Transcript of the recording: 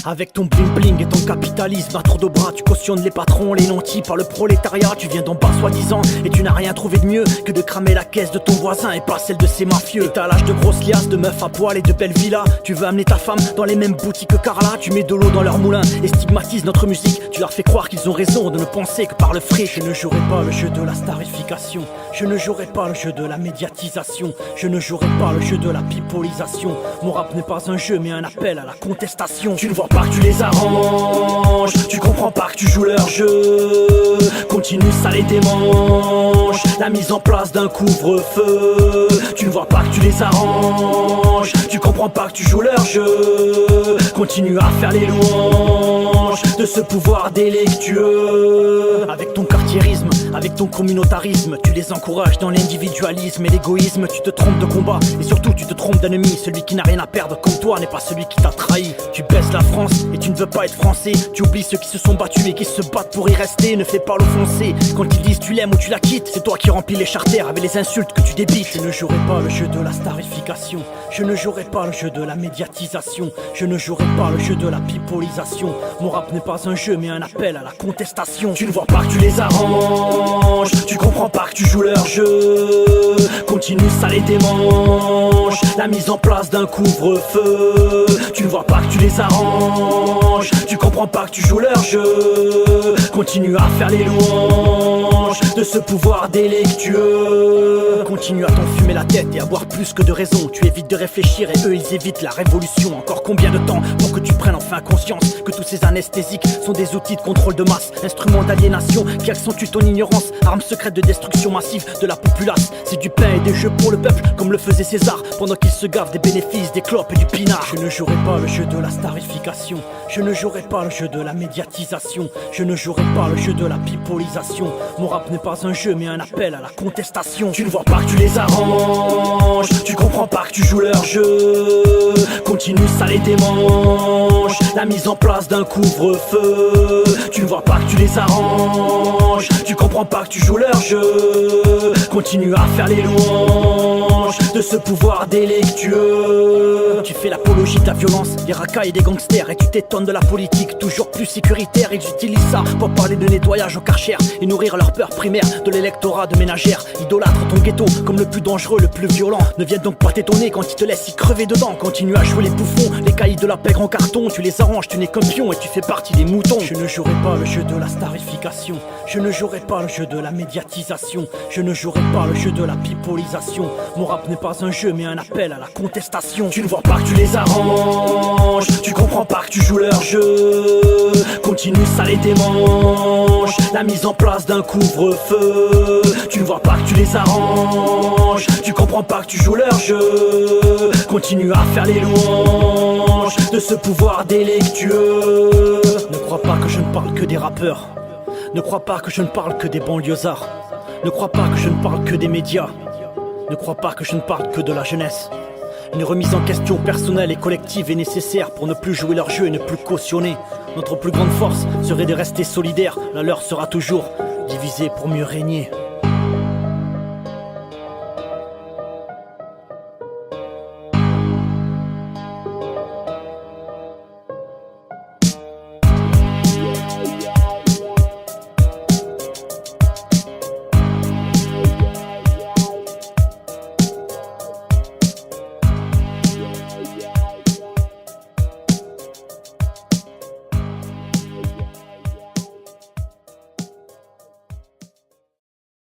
Avec ton bling bling et ton capitalisme à tour de bras, tu cautionnes les patrons, les nantis par le prolétariat. Tu viens d'en bas soi-disant et tu n'as rien trouvé de mieux que de cramer la caisse de ton voisin et pas celle de ses mafieux. Étalage de grosses liasses, de meufs à poil et de belles villas. Tu veux amener ta femme dans les mêmes boutiques que Carla. Tu mets de l'eau dans leur moulin et stigmatises notre musique. Tu leur fais croire qu'ils ont raison de ne penser que par le fric. Je ne jouerai pas le jeu de la starification, je ne jouerai pas le jeu de la médiatisation, je ne jouerai pas le jeu de la pipolisation. Mon rap n'est pas un jeu mais un appel à la contestation. Tu ne vois pas que tu les arranges, tu comprends pas que tu joues leur jeu. Continue, ça les démange, la mise en place d'un couvre-feu. Tu ne vois pas que tu les arranges, tu comprends pas que tu joues leur jeu. Continue à faire les louanges de ce pouvoir délictueux. Avec ton cartiérisme, avec ton communautarisme, tu les encourages dans l'individualisme et l'égoïsme. Tu te trompes de combat et surtout tu te trompes d'ennemi. Celui qui n'a rien à perdre comme toi n'est pas celui qui t'a trahi. Tu baisses la France et tu ne veux pas être français. Tu oublies ceux qui se sont battus et qui se battent pour y rester. Ne fais pas l'offenser, quand ils disent tu l'aimes ou tu la quittes, c'est toi qui remplis les charters avec les insultes que tu débites. Je ne jouerai pas le jeu de la starification, je ne jouerai pas le jeu de la médiatisation, je ne jouerai pas le jeu de la pipolisation. Mon rap n'est pas un jeu mais un appel à la contestation. Tu ne vois pas que tu les arranges, tu comprends pas que tu joues leur jeu. Continue, ça les démange, la mise en place d'un couvre-feu. Tu ne vois pas que tu les arranges, tu comprends pas que tu joues leur jeu. Continue à faire les louanges de ce pouvoir délictueux. Continue à t'enfumer la tête et à boire plus que de raison. Tu évites de réfléchir et eux ils évitent la révolution. Encore combien de temps pour que tu prennes enfin conscience que tous ces anesthésiques sont des outils de contrôle de masse, instruments d'aliénation qui accentuent ton ignorance, armes secrètes de destruction massive de la populace. C'est du pain et des jeux pour le peuple comme le faisait César pendant qu'il se gave des bénéfices, des clopes et du pinard. Je ne jouerai pas le jeu de la starification, je ne jouerai pas le jeu de la médiatisation, je ne jouerai pas le jeu de la pipolisation. Mon rap n'est pas un jeu mais un appel à la contestation. Tu ne vois pas que tu les arranges, tu comprends pas que tu joues leur jeu. Continue, ça les démange, la mise en place d'un couvre-feu. Tu ne vois pas que tu les arranges, tu comprends pas que tu joues leur jeu. Continue à faire les louanges de ce pouvoir délictueux. Tu fais l'apologie de la violence, des racailles et des gangsters, et tu t'étonnes de la politique toujours plus sécuritaire. Ils utilisent ça pour parler de nettoyage au Karcher et nourrir leur peur primaire de l'électorat de ménagères. Idolâtre ton ghetto comme le plus dangereux, le plus violent. Ne viens donc pas t'étonner quand ils te laissent y crever dedans. Continue à jouer les bouffons, les caïds de la pègre en carton. Tu les arranges, tu n'es qu'un pion et tu fais partie des moutons. Je ne jouerai pas le jeu de la starification, je ne jouerai pas le jeu de la médiatisation, je ne jouerai pas le jeu de la pipolisation. Mon rap n'est pas un jeu mais un appel à la contestation. Tu ne vois pas que tu les arranges, tu comprends pas que tu joues leur jeu. Continue, ça les démange, la mise en place d'un couvre-feu. Tu ne vois pas que tu les arranges, tu comprends pas que tu joues leur jeu. Continue à faire les louanges de ce pouvoir délictueux. Ne crois pas que je ne parle que des rappeurs, ne crois pas que je ne parle que des banlieusards, ne crois pas que je ne parle que des médias, ne crois pas que je ne parle que de la jeunesse. Une remise en question personnelle et collective est nécessaire pour ne plus jouer leur jeu et ne plus cautionner. Notre plus grande force serait de rester solidaire, la leur sera toujours divisée pour mieux régner.